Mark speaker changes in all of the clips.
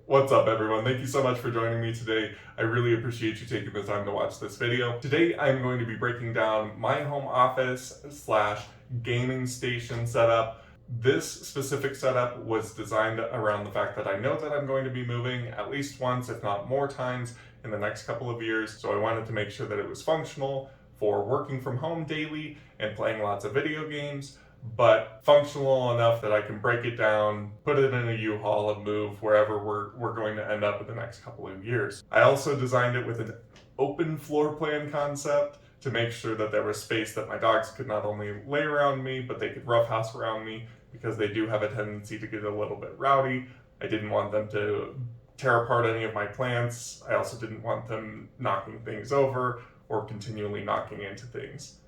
Speaker 1: What's up, everyone? Thank you so much for joining me today. I really appreciate you taking the time to watch this video. Today I'm going to be breaking down my home office slash gaming station setup. This specific setup was designed around the fact that I know that I'm going to be moving at least once, if not more times, in the next couple of years. So I wanted to make sure that it was functional for working from home daily and playing lots of video games, but functional enough that I can break it down, put it in a U-Haul, and move wherever we're going to end up in the next couple of years. I also designed it with an open floor plan concept to make sure that there was space that my dogs could not only lay around me, but they could roughhouse around me, because they do have a tendency to get a little bit rowdy. I didn't want them to tear apart any of my plants. I also didn't want them knocking things over or continually knocking into things.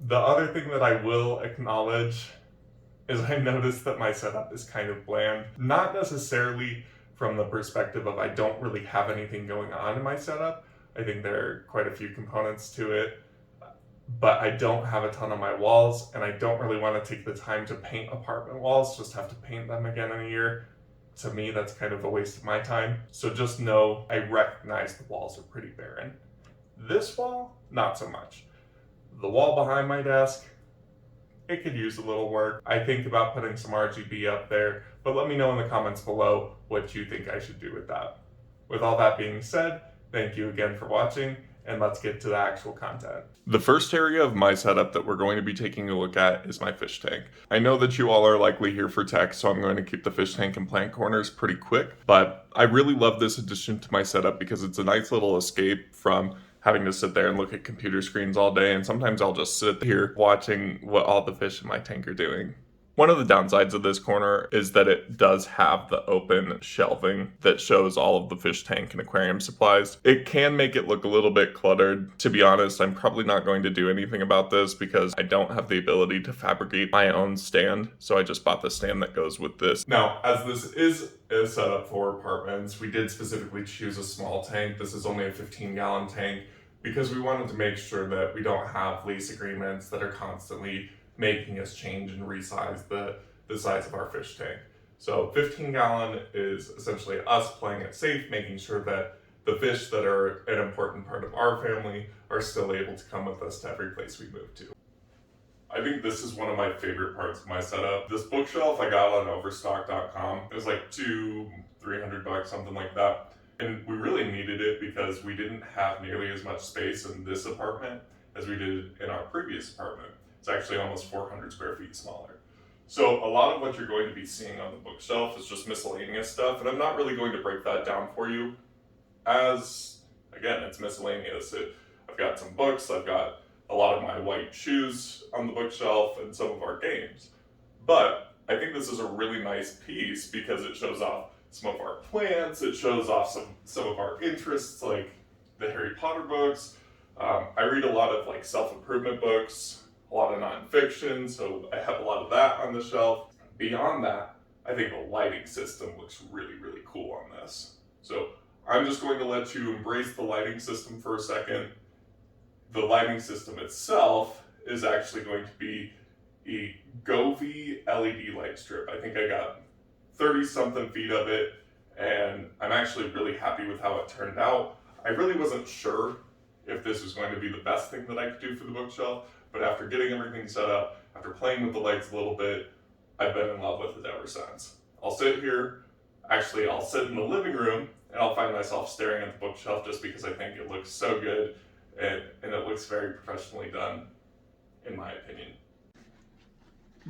Speaker 1: The other thing that I will acknowledge is I noticed that my setup is kind of bland. Not necessarily from the perspective of I don't really have anything going on in my setup. I think there are quite a few components to it, but I don't have a ton on my walls, and I don't really want to take the time to paint apartment walls, just have to paint them again in a year. To me, that's kind of a waste of my time. So just know I recognize the walls are pretty barren. This wall, not so much. The wall behind my desk, it could use a little work. I think about putting some RGB up there, but let me know in the comments below what you think I should do with that. With all that being said, thank you again for watching, and let's get to the actual content. The first area of my setup that we're going to be taking a look at is my fish tank. I know that you all are likely here for tech, so I'm going to keep the fish tank and plant corners pretty quick, but I really love this addition to my setup because it's a nice little escape from having to sit there and look at computer screens all day, and sometimes I'll just sit here watching what all the fish in my tank are doing. One of the downsides of this corner is that it does have the open shelving that shows all of the fish tank and aquarium supplies. It can make it look a little bit cluttered. To be honest, I'm probably not going to do anything about this because I don't have the ability to fabricate my own stand, so I just bought the stand that goes with this. Now, as this is a setup for apartments, we did specifically choose a small tank. This is only a 15-gallon tank because we wanted to make sure that we don't have lease agreements that are constantly making us change and resize the size of our fish tank. So 15-gallon is essentially us playing it safe, making sure that the fish that are an important part of our family are still able to come with us to every place we move to. I think this is one of my favorite parts of my setup. This bookshelf I got on overstock.com. It was like $300, something like that. And we really needed it because we didn't have nearly as much space in this apartment as we did in our previous apartment. It's actually almost 400 square feet smaller. So a lot of what you're going to be seeing on the bookshelf is just miscellaneous stuff, and I'm not really going to break that down for you, as, again, it's miscellaneous. I've got some books, I've got a lot of my white shoes on the bookshelf, and some of our games. But I think this is a really nice piece because it shows off some of our plants, it shows off some of our interests, like the Harry Potter books. I read a lot of like self-improvement books, a lot of nonfiction, so I have a lot of that on the shelf. Beyond that, I think the lighting system looks really, really cool on this. So I'm just going to let you embrace the lighting system for a second. The lighting system itself is actually going to be a Govee LED light strip. I think I got 30-something feet of it, and I'm actually really happy with how it turned out. I really wasn't sure if this was going to be the best thing that I could do for the bookshelf, but after getting everything set up, after playing with the lights a little bit, I've been in love with it ever since. I'll sit here, actually I'll sit in the living room, and I'll find myself staring at the bookshelf just because I think it looks so good, and it looks very professionally done, in my opinion.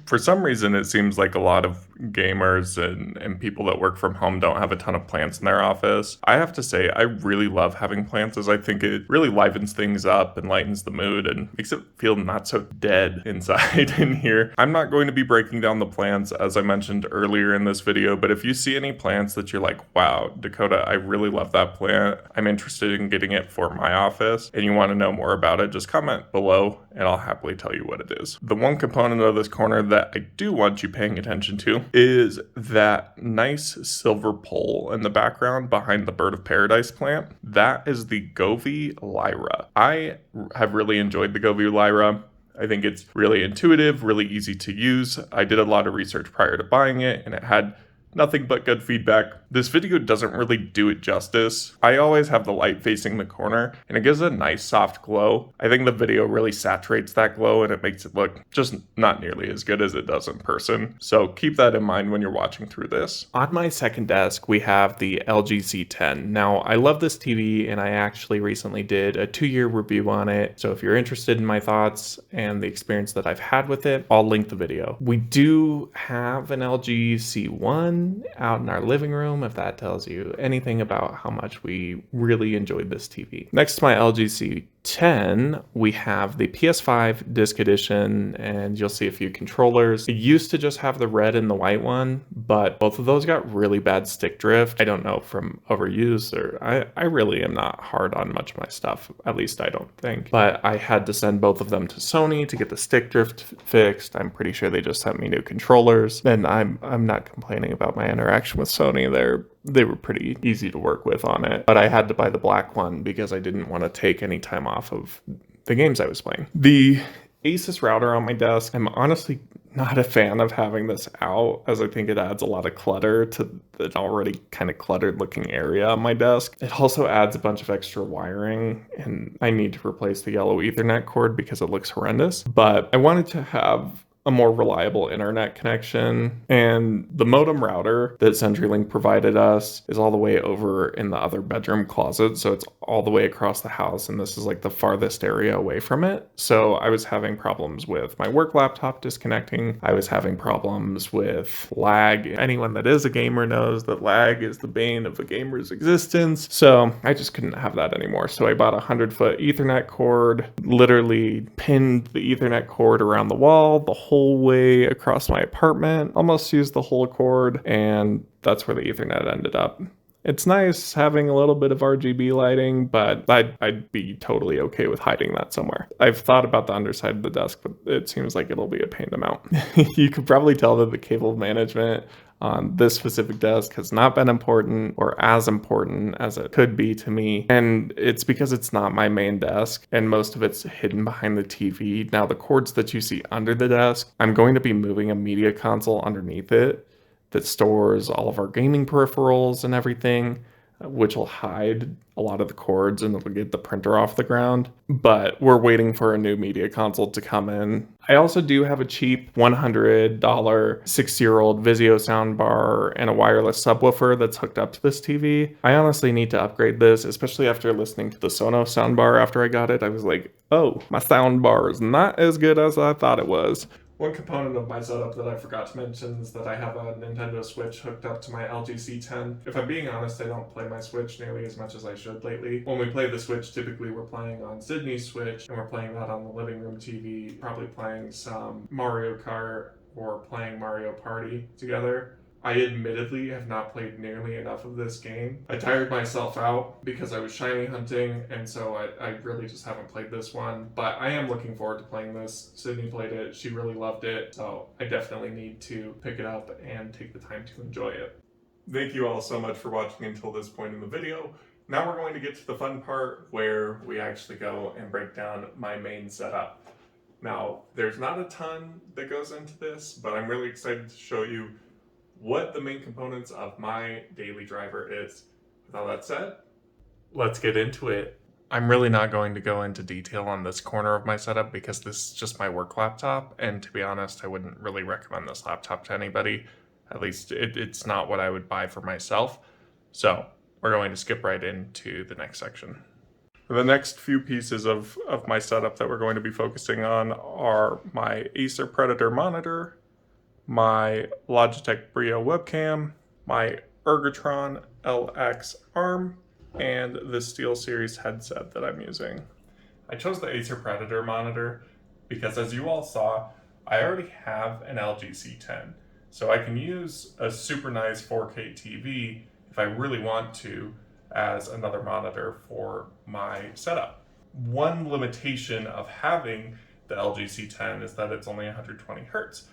Speaker 1: For some reason, it seems like a lot of gamers and people that work from home don't have a ton of plants in their office. I have to say, I really love having plants, as I think it really livens things up and lightens the mood and makes it feel not so dead inside in here. I'm not going to be breaking down the plants, as I mentioned earlier in this video, but if you see any plants that you're like, wow, Dakota, I really love that plant, I'm interested in getting it for my office, and you want to know more about it, just comment below and I'll happily tell you what it is. The one component of this corner that I do want you paying attention to is that nice silver pole in the background behind the Bird of Paradise plant. That is the Govee Lyra. I have really enjoyed the Govee Lyra. I think it's really intuitive, really easy to use. I did a lot of research prior to buying it, and it had Nothing but good feedback. This video doesn't really do it justice. I always have the light facing the corner, and it gives a nice soft glow. I think the video really saturates that glow and it makes it look just not nearly as good as it does in person. So keep that in mind when you're watching through this. On my second desk, we have the LG C10. Now, I love this TV and I actually recently did a 2-year review on it. So if you're interested in my thoughts and the experience that I've had with it, I'll link the video. We do have an LG C1 out in our living room, if that tells you anything about how much we really enjoyed this TV. Next to my LG C10, we have the PS5 disc edition, and you'll see a few controllers. It used to just have the red and the white one, but both of those got really bad stick drift. I don't know from overuse, or I really am not hard on much of my stuff, at least I don't think. But I had to send both of them to Sony to get the stick drift fixed. I'm pretty sure they just sent me new controllers, and I'm not complaining about my interaction with Sony. They were pretty easy to work with on it, but I had to buy the black one because I didn't want to take any time off of the games I was playing. The Asus router on my desk, I'm honestly not a fan of having this out, as I think it adds a lot of clutter to the already kind of cluttered looking area on my desk. It also adds a bunch of extra wiring, and I need to replace the yellow Ethernet cord because it looks horrendous. But I wanted to have a more reliable internet connection, and the modem router that CenturyLink provided us is all the way over in the other bedroom closet, so it's all the way across the house, and this is like the farthest area away from it. So I was having problems with my work laptop disconnecting. I was having problems with lag. Anyone that is a gamer knows that lag is the bane of a gamer's existence, so I just couldn't have that anymore. So I bought a 100-foot Ethernet cord, literally pinned the Ethernet cord around the wall, the whole way across my apartment, almost used the whole cord, and that's where the Ethernet ended up. It's nice having a little bit of RGB lighting, but I'd be totally okay with hiding that somewhere. I've thought about the underside of the desk, but it seems like it'll be a pain to mount. You could probably tell that the cable management on this specific desk has not been important or as important as it could be to me. And it's because it's not my main desk and most of it's hidden behind the TV. Now the cords that you see under the desk, I'm going to be moving a media console underneath it that stores all of our gaming peripherals and everything, which will hide a lot of the cords and it'll get the printer off the ground. But we're waiting for a new media console to come in. I also do have a cheap $100 6-year-old Vizio soundbar and a wireless subwoofer that's hooked up to this TV. I honestly need to upgrade this, especially after listening to the Sonos soundbar after I got it. I was like, oh, my soundbar is not as good as I thought it was. One component of my setup that I forgot to mention is that I have a Nintendo Switch hooked up to my LG C10. If I'm being honest, I don't play my Switch nearly as much as I should lately. When we play the Switch, typically we're playing on Sydney's Switch, and we're playing that on the living room TV, probably playing some Mario Kart or playing Mario Party together. I admittedly have not played nearly enough of this game. I tired myself out because I was shiny hunting, and so I really just haven't played this one. But I am looking forward to playing this. Sydney played it, she really loved it, so I definitely need to pick it up and take the time to enjoy it. Thank you all so much for watching until this point in the video. Now we're going to get to the fun part where we actually go and break down my main setup. Now, there's not a ton that goes into this, but I'm really excited to show you what the main components of my daily driver is. With all that said, let's get into it. I'm really not going to go into detail on this corner of my setup because this is just my work laptop, and to be honest, I wouldn't really recommend this laptop to anybody. At least it's not what I would buy for myself. So we're going to skip right into the next section. The next few pieces of my setup that we're going to be focusing on are my Acer Predator monitor, my Logitech Brio webcam, my Ergotron LX arm, and the SteelSeries headset that I'm using. I chose the Acer Predator monitor because, as you all saw, I already have an LG C10, so I can use a super nice 4K TV if I really want to as another monitor for my setup. One limitation of having the LG C10 is that it's only 120 Hertz.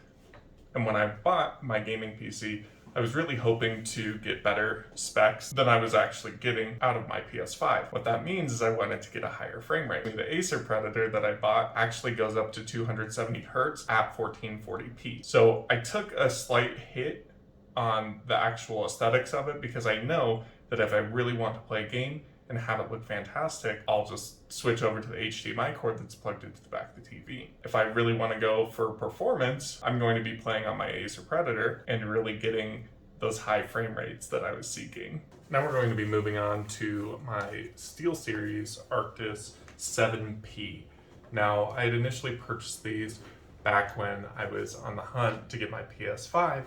Speaker 1: And when I bought my gaming PC, I was really hoping to get better specs than I was actually getting out of my PS5. What that means is I wanted to get a higher frame rate. The Acer Predator that I bought actually goes up to 270 Hertz at 1440p. So I took a slight hit on the actual aesthetics of it, because I know that if I really want to play a game and have it look fantastic, I'll just switch over to the HDMI cord that's plugged into the back of the TV. If I really want to go for performance, I'm going to be playing on my Acer Predator and really getting those high frame rates that I was seeking. Now we're going to be moving on to my SteelSeries Arctis 7P. Now, I had initially purchased these back when I was on the hunt to get my PS5,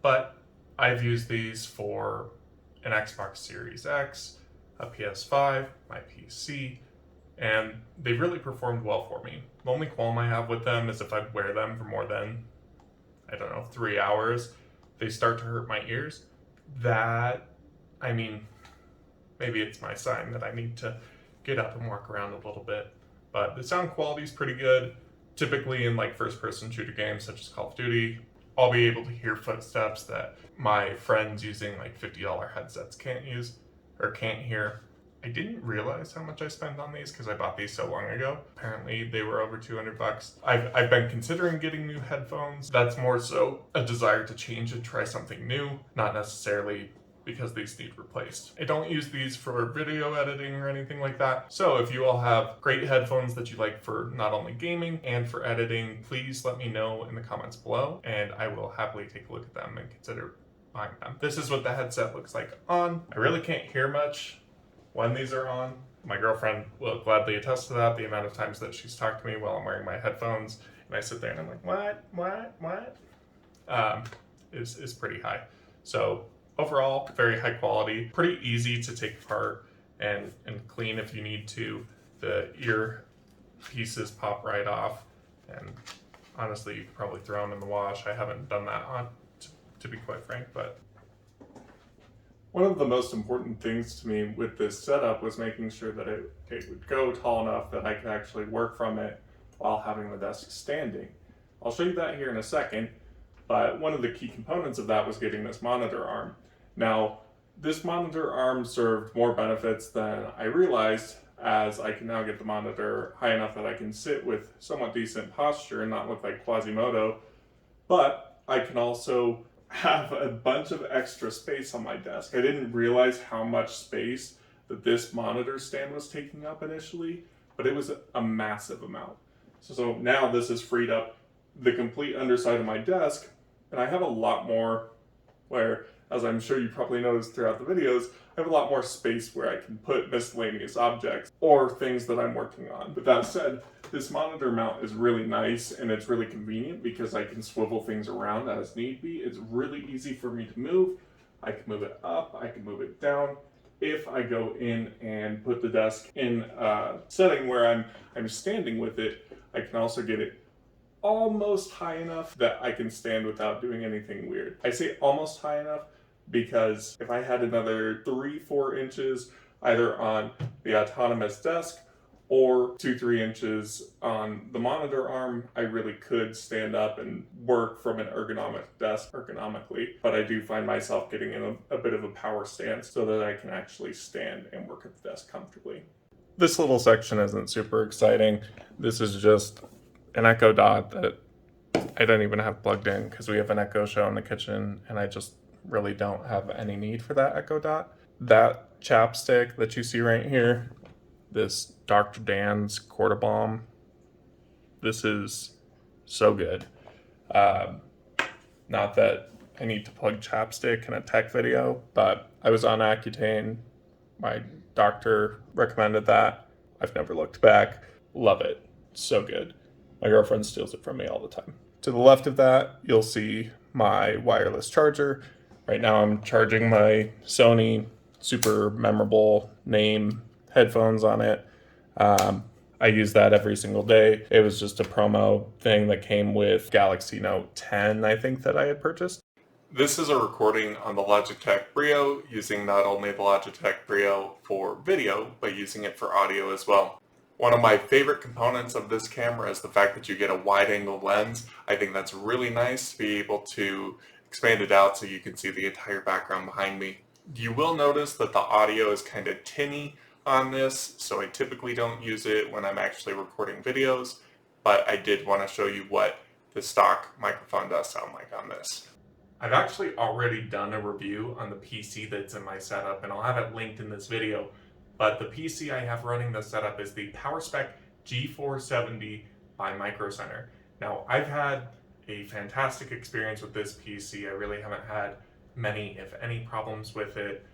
Speaker 1: but I've used these for an Xbox Series X, a PS5, my PC, and they've really performed well for me. The only qualm I have with them is if I wear them for more than, 3 hours, they start to hurt my ears. Maybe it's my sign that I need to get up and walk around a little bit. But the sound quality is pretty good. Typically in like first-person shooter games such as Call of Duty, I'll be able to hear footsteps that my friends using like $50 headsets can't hear. I didn't realize how much I spent on these because I bought these so long ago. Apparently they were over $200. I've been considering getting new headphones. That's more so a desire to change and try something new, not necessarily because these need replaced. I don't use these for video editing or anything like that. So if you all have great headphones that you like for not only gaming and for editing, please let me know in the comments below and I will happily take a look at them and consider buying them. This is what the headset looks like on. I really can't hear much when these are on. My girlfriend will gladly attest to that, the amount of times that she's talked to me while I'm wearing my headphones and I sit there and I'm like, what? Is pretty high. So overall, very high quality, pretty easy to take apart and clean if you need to. The ear pieces pop right off, and honestly, you could probably throw them in the wash. I haven't done that to be quite frank, but one of the most important things to me with this setup was making sure that it would go tall enough that I could actually work from it while having the desk standing. I'll show you that here in a second, but one of the key components of that was getting this monitor arm. Now, this monitor arm served more benefits than I realized, as I can now get the monitor high enough that I can sit with somewhat decent posture and not look like Quasimodo, but I can also have a bunch of extra space on my desk. I didn't realize how much space that this monitor stand was taking up initially, but it was a massive amount. So now this has freed up the complete underside of my desk, and I have a lot more where, as I'm sure you probably noticed throughout the videos, I have a lot more space where I can put miscellaneous objects or things that I'm working on. But that said, this monitor mount is really nice and it's really convenient because I can swivel things around as need be. It's really easy for me to move. I can move it up, I can move it down. If I go in and put the desk in a setting where I'm standing with it, I can also get it almost high enough that I can stand without doing anything weird. I say almost high enough because if I had another 3-4 inches either on the autonomous desk or 2-3 inches on the monitor arm, I really could stand up and work from an ergonomic desk ergonomically. But I do find myself getting in a bit of a power stance so that I can actually stand and work at the desk comfortably. This little section isn't super exciting. This is just an Echo Dot that I don't even have plugged in because we have an Echo Show in the kitchen and I just really don't have any need for that Echo Dot. That chapstick that you see right here, this Dr. Dan's Quarter Bomb, this is so good. Not that I need to plug chapstick in a tech video, but I was on Accutane. My doctor recommended that. I've never looked back. Love it. So good. My girlfriend steals it from me all the time. To the left of that, you'll see my wireless charger. Right now I'm charging my Sony super memorable name headphones on it. I use that every single day. It was just a promo thing that came with Galaxy Note 10, I think, that I had purchased. This is a recording on the Logitech Brio, using not only the Logitech Brio for video, but using it for audio as well. One of my favorite components of this camera is the fact that you get a wide-angle lens. I think that's really nice to be able to expand it out so you can see the entire background behind me. You will notice that the audio is kind of tinny on this, so I typically don't use it when I'm actually recording videos, but I did want to show you what the stock microphone does sound like on this. I've actually already done a review on the PC that's in my setup, and I'll have it linked in this video. But the PC I have running this setup is the PowerSpec G470 by Micro Center. Now, I've had a fantastic experience with this PC. I really haven't had many, if any, problems with it.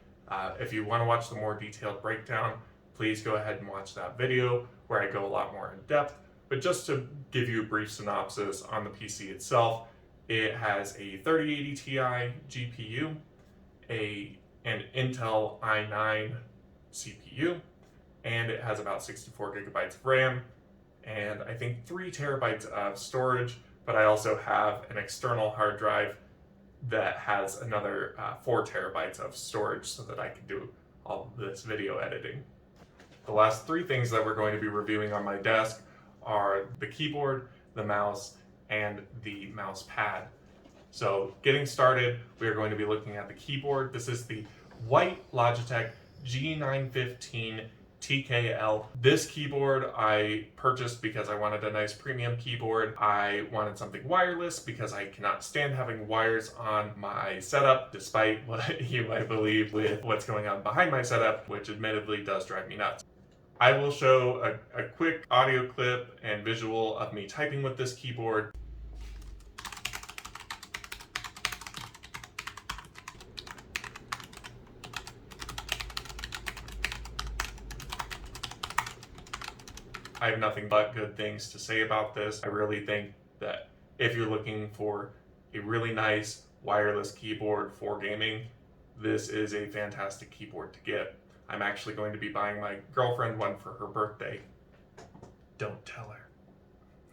Speaker 1: If you want to watch the more detailed breakdown, please go ahead and watch that video where I go a lot more in depth. But just to give you a brief synopsis on the PC itself, it has a 3080 Ti GPU, an Intel i9 CPU, and it has about 64 gigabytes of RAM, and I think 3 terabytes of storage, but I also have an external hard drive that has another 4 terabytes of storage so that I can do all of this video editing. The last 3 things that we're going to be reviewing on my desk are the keyboard, the mouse, and the mouse pad. So getting started, we are going to be looking at the keyboard. This is the white Logitech G915 TKL. This keyboard I purchased because I wanted a nice premium keyboard. I wanted something wireless because I cannot stand having wires on my setup, despite what you might believe with what's going on behind my setup, which admittedly does drive me nuts. I will show a quick audio clip and visual of me typing with this keyboard. I have nothing but good things to say about this. I really think that if you're looking for a really nice wireless keyboard for gaming, this is a fantastic keyboard to get. I'm actually going to be buying my girlfriend one for her birthday. Don't tell her.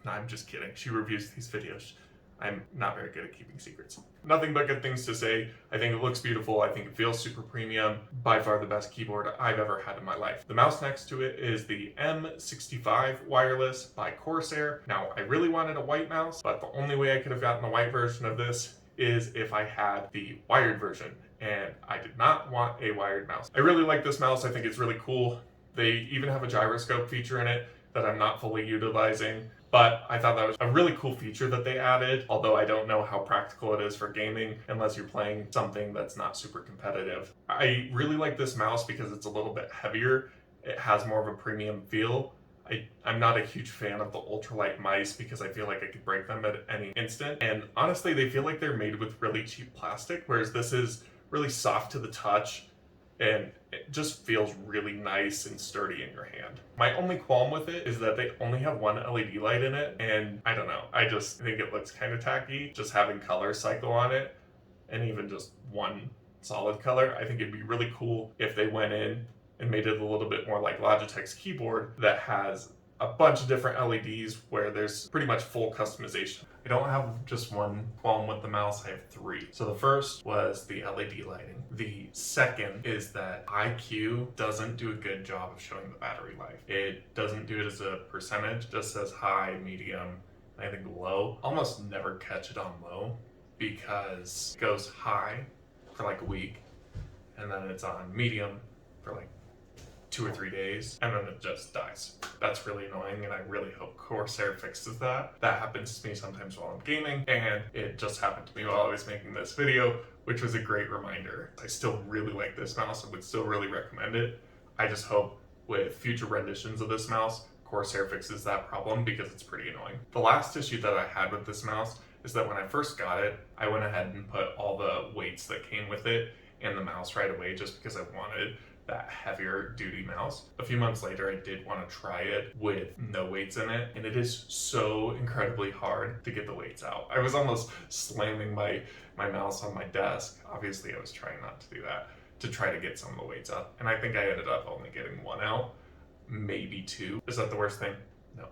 Speaker 1: No, I'm just kidding. She reviews these videos. I'm not very good at keeping secrets. Nothing but good things to say. I think it looks beautiful. I think it feels super premium. By far the best keyboard I've ever had in my life. The mouse next to it is the M65 wireless by Corsair. Now, I really wanted a white mouse, but the only way I could have gotten the white version of this is if I had the wired version, and I did not want a wired mouse. I really like this mouse. I think it's really cool. They even have a gyroscope feature in it that I'm not fully utilizing, but I thought that was a really cool feature that they added, although I don't know how practical it is for gaming unless you're playing something that's not super competitive. I really like this mouse because it's a little bit heavier. It has more of a premium feel. I'm not a huge fan of the ultralight mice because I feel like I could break them at any instant. And honestly, they feel like they're made with really cheap plastic, whereas this is really soft to the touch and it just feels really nice and sturdy in your hand. My only qualm with it is that they only have one LED light in it, and I don't know, I just think it looks kind of tacky just having color cycle on it, and even just one solid color. I think it'd be really cool if they went in and made it a little bit more like Logitech's keyboard that has a bunch of different LEDs where there's pretty much full customization. I don't have just one qualm with the mouse, I have 3. So the first was the LED lighting. The second is that IQ doesn't do a good job of showing the battery life. It doesn't do it as a percentage, just says high, medium, I think low. Almost never catch it on low because it goes high for like a week and then it's on medium for like 2 or 3 days, and then it just dies. That's really annoying, and I really hope Corsair fixes that. That happens to me sometimes while I'm gaming, and it just happened to me while I was making this video, which was a great reminder. I still really like this mouse and would still really recommend it. I just hope with future renditions of this mouse, Corsair fixes that problem because it's pretty annoying. The last issue that I had with this mouse is that when I first got it, I went ahead and put all the weights that came with it in the mouse right away just because I wanted that heavier duty mouse. A few months later, I did want to try it with no weights in it, and it is so incredibly hard to get the weights out. I was almost slamming my mouse on my desk. Obviously, I was trying not to do that, to try to get some of the weights out, and I think I ended up only getting 1 out, maybe 2. Is that the worst thing? No.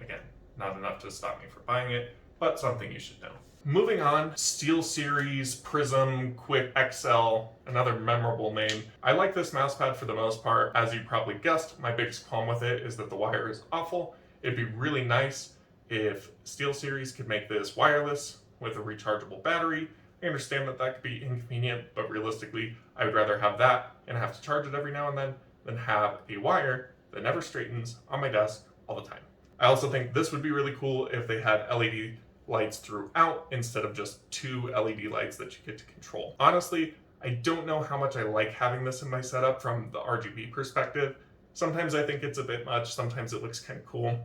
Speaker 1: Again, not enough to stop me from buying it, but something you should know. Moving on, SteelSeries Prism Quick XL, another memorable name. I like this mousepad for the most part. As you probably guessed, my biggest qualm with it is that the wire is awful. It'd be really nice if SteelSeries could make this wireless with a rechargeable battery. I understand that that could be inconvenient, but realistically, I would rather have that and have to charge it every now and then than have a wire that never straightens on my desk all the time. I also think this would be really cool if they had LED lights throughout instead of just 2 LED lights that you get to control. Honestly, I don't know how much I like having this in my setup from the RGB perspective. Sometimes I think it's a bit much, sometimes it looks kind of cool.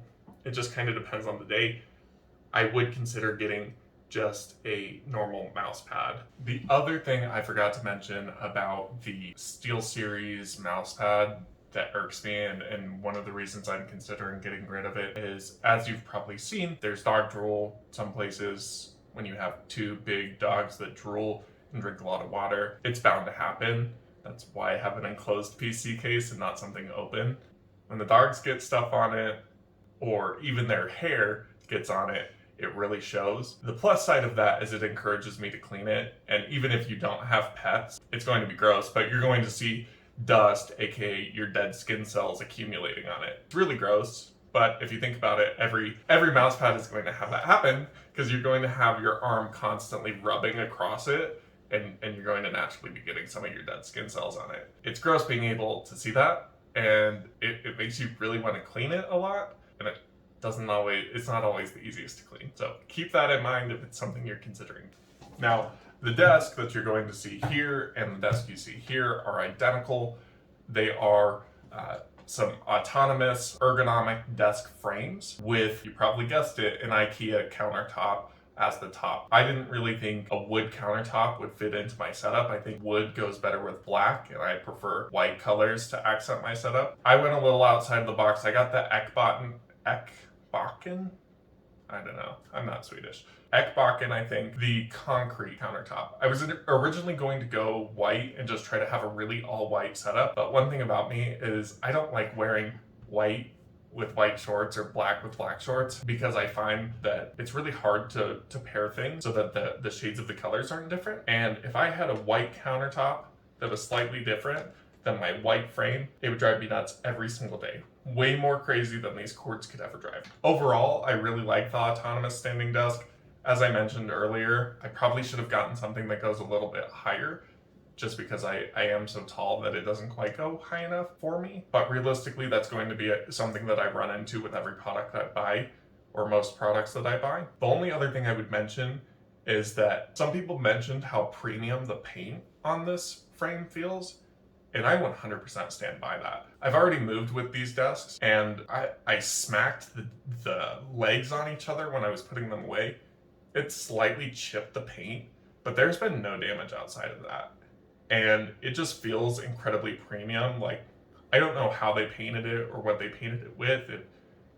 Speaker 1: It just kind of depends on the day. I would consider getting just a normal mouse pad. The other thing I forgot to mention about the SteelSeries mouse pad that irks me, and one of the reasons I'm considering getting rid of it is, as you've probably seen, there's dog drool. Some places, when you have 2 big dogs that drool and drink a lot of water, it's bound to happen. That's why I have an enclosed PC case and not something open. When the dogs get stuff on it, or even their hair gets on it, it really shows. The plus side of that is it encourages me to clean it, and even if you don't have pets, it's going to be gross, but you're going to see dust, aka your dead skin cells, accumulating on it. It's really gross, but if you think about it, every mouse pad is going to have that happen, because you're going to have your arm constantly rubbing across it, and you're going to naturally be getting some of your dead skin cells on it. It's gross being able to see that, and it makes you really want to clean it a lot, and it's not always the easiest to clean. So keep that in mind if it's something you're considering. Now, the desk that you're going to see here and the desk you see here are identical. They are some autonomous ergonomic desk frames with, you probably guessed it, an IKEA countertop as the top. I didn't really think a wood countertop would fit into my setup. I think wood goes better with black, and I prefer white colors to accent my setup. I went a little outside the box. I got the Ekbakken? I don't know. I'm not Swedish. Ekbakken, I think, the concrete countertop. I was originally going to go white and just try to have a really all-white setup, but one thing about me is I don't like wearing white with white shorts or black with black shorts, because I find that it's really hard to pair things so that the shades of the colors aren't different. And if I had a white countertop that was slightly different than my white frame, it would drive me nuts every single day. Way more crazy than these cords could ever drive. Overall, I really like the autonomous standing desk. As I mentioned earlier, I probably should have gotten something that goes a little bit higher, just because I am so tall that it doesn't quite go high enough for me. But realistically, that's going to be something that I run into with every product I buy, or most products that I buy. The only other thing I would mention is that some people mentioned how premium the paint on this frame feels, and I 100% stand by that. I've already moved with these desks, and I smacked the legs on each other when I was putting them away. It slightly chipped the paint, but there's been no damage outside of that. And it just feels incredibly premium. Like, I don't know how they painted it or what they painted it with,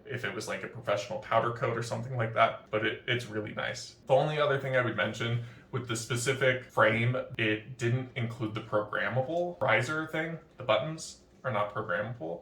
Speaker 1: if it was like a professional powder coat or something like that, but it's really nice. The only other thing I would mention with the specific frame, it didn't include the programmable riser thing. The buttons are not programmable,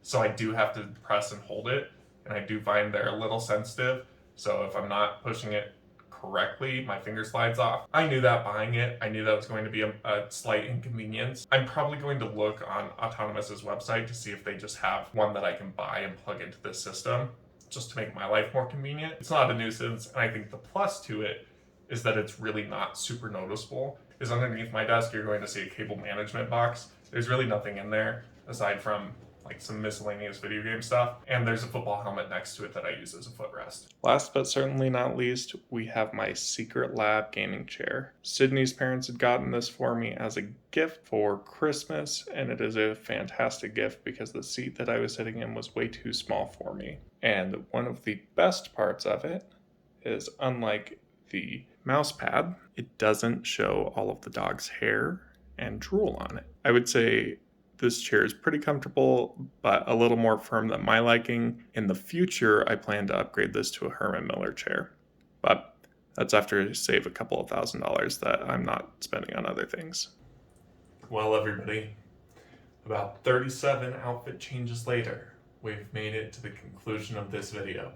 Speaker 1: so I do have to press and hold it, and I do find they're a little sensitive, so if I'm not pushing it correctly, my finger slides off. I knew that buying it. I knew that was going to be a slight inconvenience. I'm probably going to look on Autonomous's website to see if they just have one that I can buy and plug into this system, just to make my life more convenient. It's not a nuisance, and I think the plus to it is that it's really not super noticeable. Is underneath my desk, you're going to see a cable management box. There's really nothing in there aside from like some miscellaneous video game stuff, and there's a football helmet next to it that I use as a footrest. Last but certainly not least, we have my Secret Lab gaming chair. Sydney's parents had gotten this for me as a gift for Christmas, and it is a fantastic gift because the seat that I was sitting in was way too small for me. And one of the best parts of it is, unlike the mouse pad, it doesn't show all of the dog's hair and drool on it. I would say this chair is pretty comfortable, but a little more firm than my liking. In the future, I plan to upgrade this to a Herman Miller chair, but that's after I save a couple of $1,000s that I'm not spending on other things. Well, everybody, about 37 outfit changes later, we've made it to the conclusion of this video.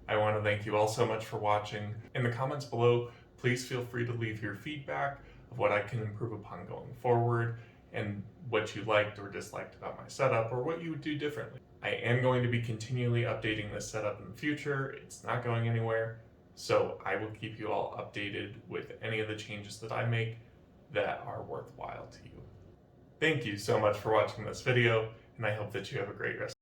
Speaker 1: I want to thank you all so much for watching. In the comments below, please feel free to leave your feedback of what I can improve upon going forward, and what you liked or disliked about my setup, or what you would do differently. I am going to be continually updating this setup in the future. It's not going anywhere, so I will keep you all updated with any of the changes that I make that are worthwhile to you. Thank you so much for watching this video, and I hope that you have a great rest